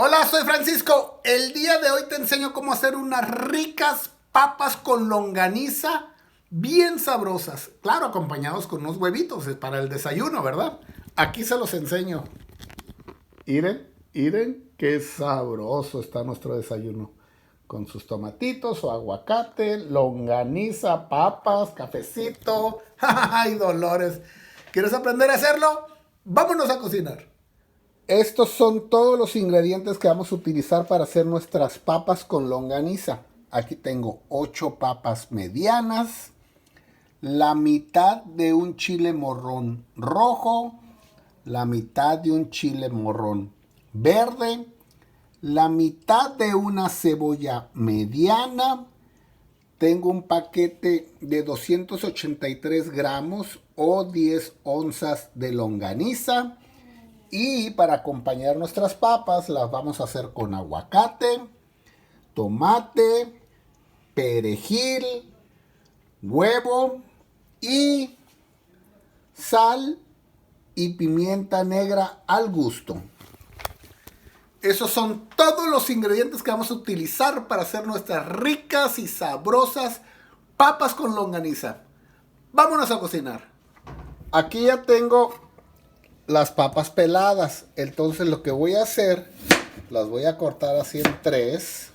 Hola, soy Francisco. El día de hoy te enseño cómo hacer unas ricas papas con longaniza bien sabrosas. Claro, acompañados con unos huevitos, es para el desayuno, ¿verdad? Aquí se los enseño. Miren qué sabroso está nuestro desayuno. Con sus tomatitos o aguacate, longaniza, papas, cafecito. ¡Ay, Dolores! ¿Quieres aprender a hacerlo? Vámonos a cocinar. Estos son todos los ingredientes que vamos a utilizar para hacer nuestras papas con longaniza. Aquí tengo 8 papas medianas, la mitad de un chile morrón rojo, la mitad de un chile morrón verde, la mitad de una cebolla mediana. Tengo un paquete de 283 gramos o 10 onzas de longaniza. Y para acompañar nuestras papas las vamos a hacer con aguacate, tomate, perejil, huevo y sal y pimienta negra al gusto. Esos son todos los ingredientes que vamos a utilizar para hacer nuestras ricas y sabrosas papas con longaniza. Vámonos a cocinar. Aquí ya tengo las papas peladas. Entonces lo que voy a hacer, las voy a cortar así en tres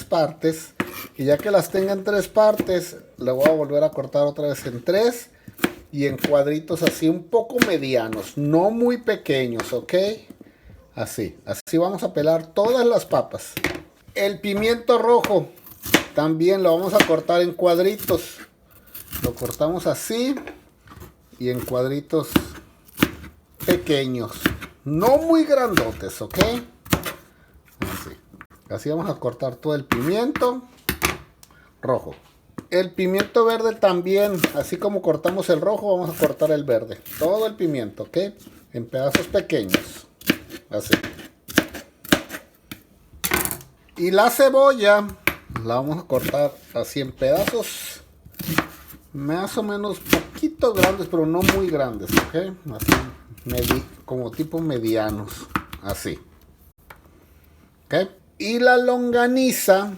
partes. Y ya que las tenga en 3 partes, le voy a volver a cortar otra vez en 3 y en cuadritos así un poco medianos, no muy pequeños, ¿ok? Así vamos a pelar todas las papas. El pimiento rojo también lo vamos a cortar en cuadritos. Lo cortamos así y en cuadritos pequeños, no muy grandotes, ¿ok? Así vamos a cortar todo el pimiento rojo. El pimiento verde también, así como cortamos el rojo, vamos a cortar el verde. Todo el pimiento, ¿ok? En pedazos pequeños. Así. Y la cebolla la vamos a cortar así en pedazos más o menos poquito grandes, pero no muy grandes, ¿ok? Así, como tipo medianos, así. ¿Ok? Y la longaniza,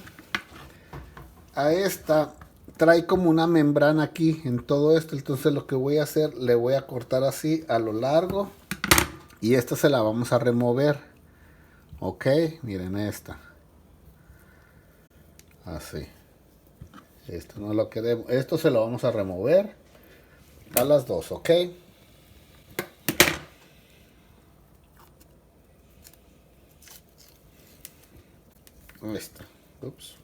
a esta trae como una membrana aquí en todo esto. Entonces lo que voy a hacer, le voy a cortar así a lo largo. Y esta se la vamos a remover. Ok, miren esta. Así. Esto no lo queremos. Esto se lo vamos a remover a las dos, ok. Ahí está. Ups.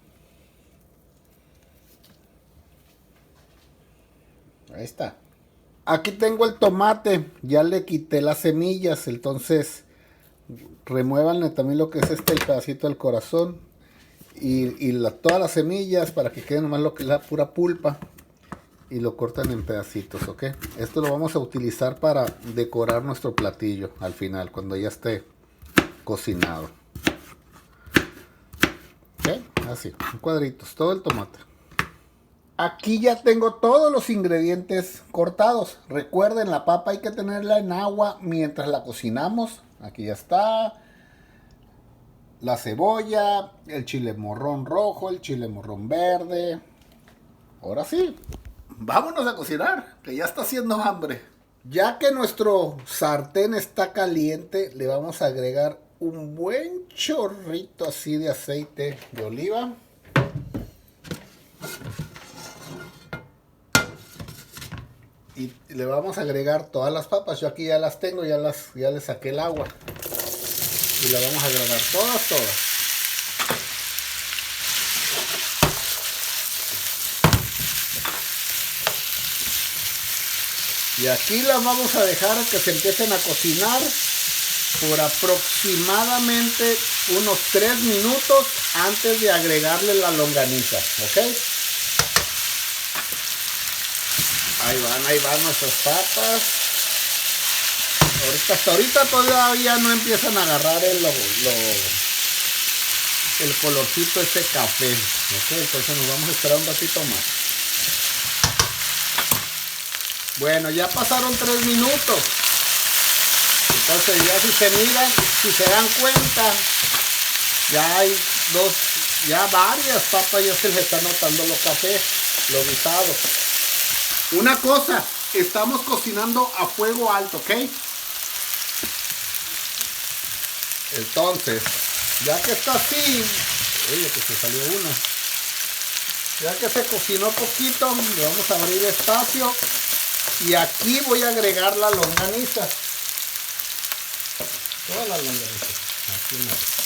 Ahí está. Aquí tengo el tomate. Ya le quité las semillas. Entonces remuévanle también lo que es el pedacito del corazón. Y todas las semillas para que quede nomás lo que es la pura pulpa. Y lo cortan en pedacitos, ¿ok? Esto lo vamos a utilizar para decorar nuestro platillo al final, cuando ya esté cocinado. ¿Ok? Así, en cuadritos, todo el tomate. Aquí ya tengo todos los ingredientes cortados. Recuerden, la papa hay que tenerla en agua mientras la cocinamos. Aquí ya está. La cebolla, el chile morrón rojo, el chile morrón verde. Ahora sí, vámonos a cocinar, que ya está haciendo hambre. Ya que nuestro sartén está caliente, le vamos a agregar un buen chorrito así de aceite de oliva. Y le vamos a agregar todas las papas. Yo aquí ya las tengo, ya les saqué el agua. Y las vamos a agregar todas. Y aquí las vamos a dejar que se empiecen a cocinar por aproximadamente unos 3 minutos antes de agregarle la longaniza, ¿ok? Ahí van nuestras papas. Hasta ahorita todavía no empiezan a agarrar el colorcito ese café, ¿ok? Entonces nos vamos a esperar un ratito más. Bueno, ya pasaron 3 minutos. Entonces ya si se miran, si se dan cuenta, Ya hay ya varias papas ya se les está notando lo café, lo guisado. Una cosa, estamos cocinando a fuego alto, ¿ok? Entonces, ya que está así, oye, que se salió una. Ya que se cocinó poquito, le vamos a abrir espacio y aquí voy a agregar la longaniza. Toda la longaniza. Aquí no.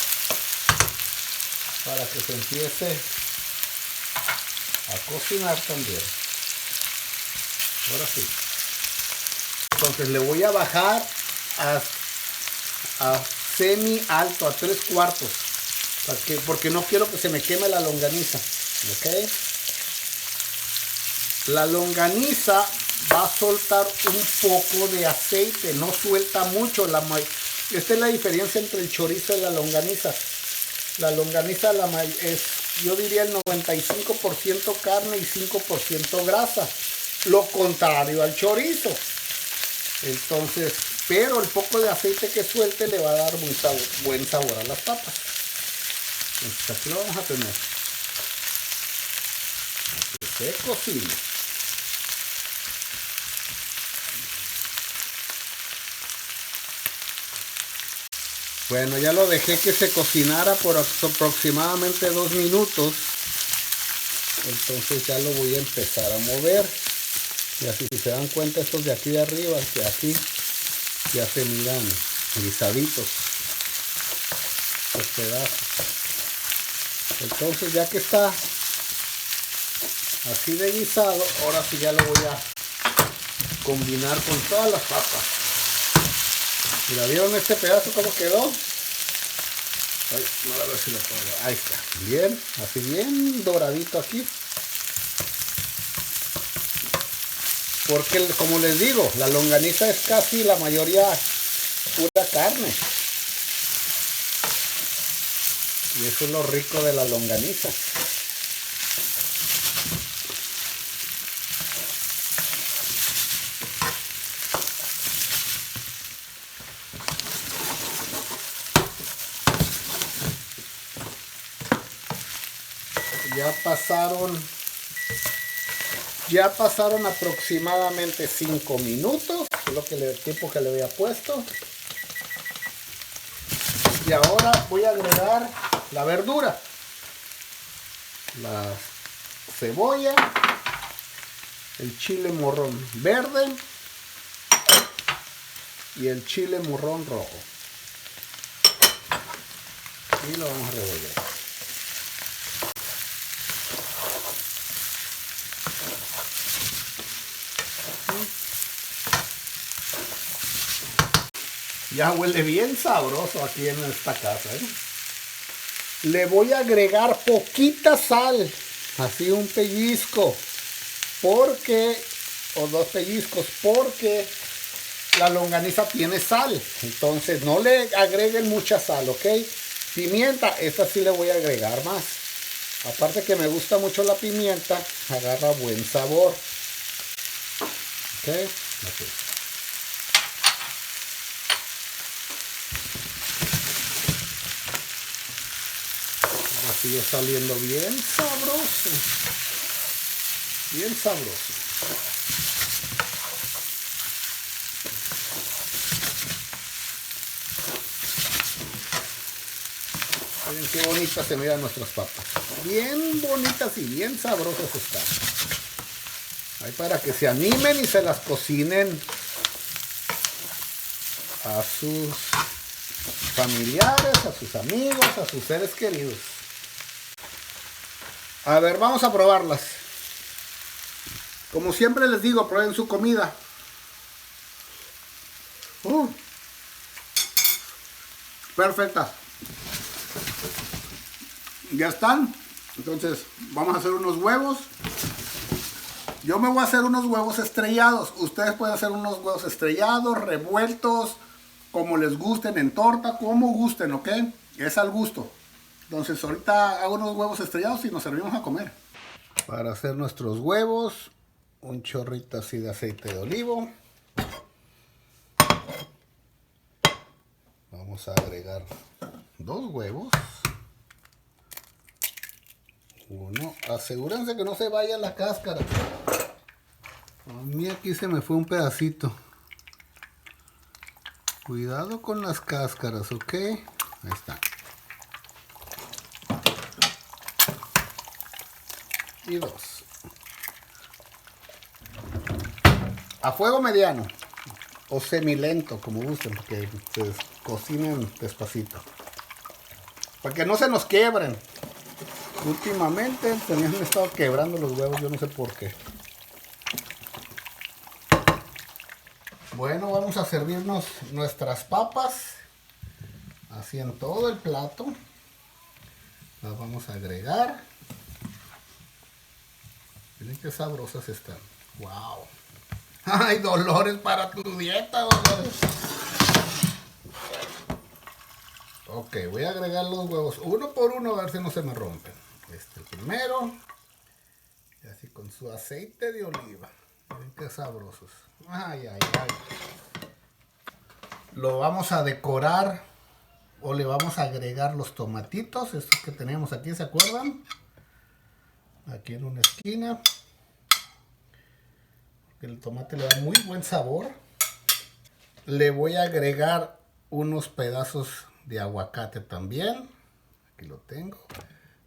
Para que se empiece a cocinar también. Ahora sí. Entonces le voy a bajar a semi alto, a 3/4. Porque no quiero que se me queme la longaniza. ¿Ok? La longaniza va a soltar un poco de aceite, no suelta mucho. Esta es la diferencia entre el chorizo y la longaniza. La longaniza es, yo diría, el 95% carne y 5% grasa. Lo contrario al chorizo. Entonces, pero el poco de aceite que suelte le va a dar buen sabor a las papas. Entonces aquí lo vamos a tener. Que se cocina. Bueno, ya lo dejé que se cocinara por aproximadamente 2 minutos. Entonces ya lo voy a empezar a mover. Y así, si se dan cuenta, estos de aquí de arriba, que aquí ya se miran guisaditos los pedazos. Entonces ya que está así de guisado, ahora sí ya lo voy a combinar con todas las papas. Mira, ¿vieron este pedazo cómo quedó? Ay, no, a ver si lo puedo ver. Ahí está, bien, así bien doradito aquí. Porque como les digo, la longaniza es casi la mayoría pura carne. Y eso es lo rico de la longaniza. Ya pasaron aproximadamente 5 minutos, es el tiempo que le había puesto. Y ahora voy a agregar la verdura, la cebolla, el chile morrón verde y el chile morrón rojo. Y lo vamos a revolver. Ya huele bien sabroso aquí en esta casa, ¿eh? Le voy a agregar poquita sal, así un pellizco, o 2 pellizcos, porque la longaniza tiene sal. Entonces no le agreguen mucha sal, ¿ok? Pimienta, esta sí le voy a agregar más. Aparte que me gusta mucho la pimienta, agarra buen sabor. ¿Ok? Okay. Sigue saliendo bien sabroso, bien sabroso. Miren qué bonitas se miran nuestras papas, bien bonitas y bien sabrosas están. Ahí para que se animen y se las cocinen a sus familiares, a sus amigos, a sus seres queridos. A ver, vamos a probarlas. Como siempre les digo, prueben su comida. Perfecta. Ya están. Entonces, vamos a hacer unos huevos. Yo me voy a hacer unos huevos estrellados. Ustedes pueden hacer unos huevos estrellados, revueltos, como les gusten, en torta, como gusten, ¿ok? Es al gusto. Entonces ahorita hago unos huevos estrellados y nos servimos a comer. Para hacer nuestros huevos, un chorrito así de aceite de olivo. Vamos a agregar 2 huevos. Uno, asegúrense que no se vaya la cáscara. A mí aquí se me fue un pedacito. Cuidado con las cáscaras, ¿ok? Ahí está. Y dos. A fuego mediano o semilento, como gusten, porque se cocinen despacito. Para que no se nos quiebren. Últimamente se me han estado quebrando los huevos, yo no sé por qué. Bueno, vamos a servirnos nuestras papas. Así en todo el plato. Las vamos a agregar. Miren qué sabrosas están. ¡Wow! ¡Ay, Dolores, para tu dieta, Dolores! Ok, voy a agregar los huevos uno por uno a ver si no se me rompen. Este primero. Y así con su aceite de oliva. Miren qué sabrosos. ¡Ay, ay, ay! Lo vamos a decorar o le vamos a agregar los tomatitos. Estos que tenemos aquí, ¿se acuerdan? Aquí en una esquina. El tomate le da muy buen sabor. Le voy a agregar unos pedazos de aguacate también. Aquí lo tengo.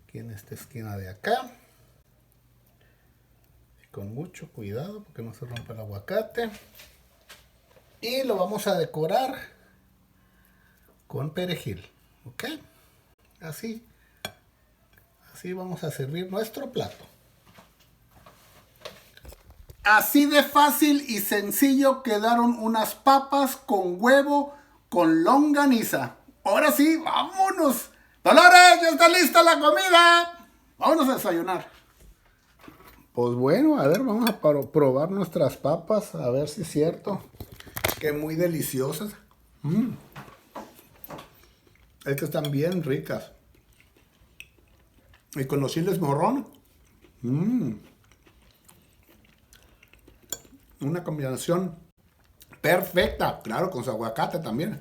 Aquí en esta esquina de acá. Y con mucho cuidado porque no se rompa el aguacate. Y lo vamos a decorar con perejil. ¿Ok? Así. Así vamos a servir nuestro plato. Así de fácil y sencillo quedaron unas papas con huevo con longaniza. Ahora sí, vámonos. Dolores, ya está lista la comida. Vámonos a desayunar. Pues bueno, a ver, vamos a probar nuestras papas. A ver si es cierto que muy deliciosas. Es que están bien ricas. Y con los chiles morrón. Una combinación perfecta. Claro, con su aguacate también.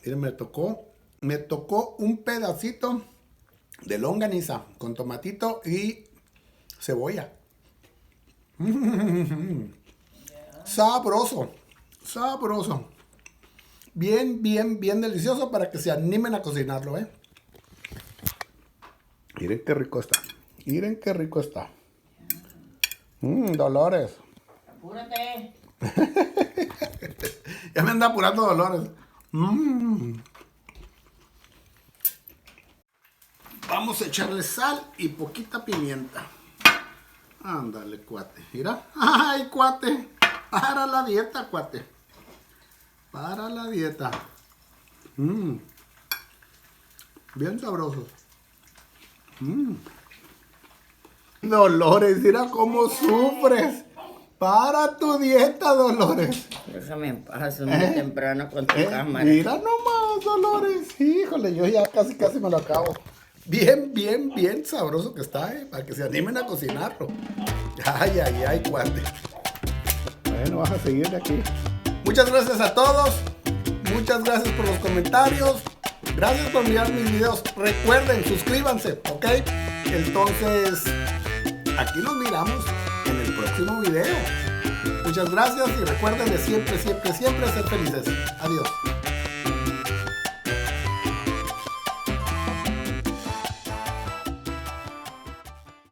Miren, me tocó un pedacito de longaniza con tomatito y cebolla. Sabroso. Sabroso. Bien, bien, bien delicioso para que se animen a cocinarlo, ¿eh? Miren qué rico está. Miren qué rico está. Dolores. Apúrate. Ya me anda apurando Dolores. Vamos a echarle sal y poquita pimienta. Ándale, cuate. Mira. ¡Ay, cuate! Para la dieta, cuate. Para la dieta. Bien sabrosos. Dolores, mira cómo sufres. Para tu dieta, Dolores. Déjame en paz, muy temprano con tu cámara. Mira nomás, Dolores. Híjole, yo ya casi me lo acabo. Bien, bien, bien sabroso que está, para que se animen a cocinarlo. Ay, ay, ay, cuate. Bueno, vas a seguir de aquí. Muchas gracias a todos. Muchas gracias por los comentarios. Gracias por mirar mis videos. Recuerden, suscríbanse, ¿ok? Entonces, aquí nos miramos en el próximo video. Muchas gracias y recuerden de siempre, siempre, siempre ser felices. Adiós.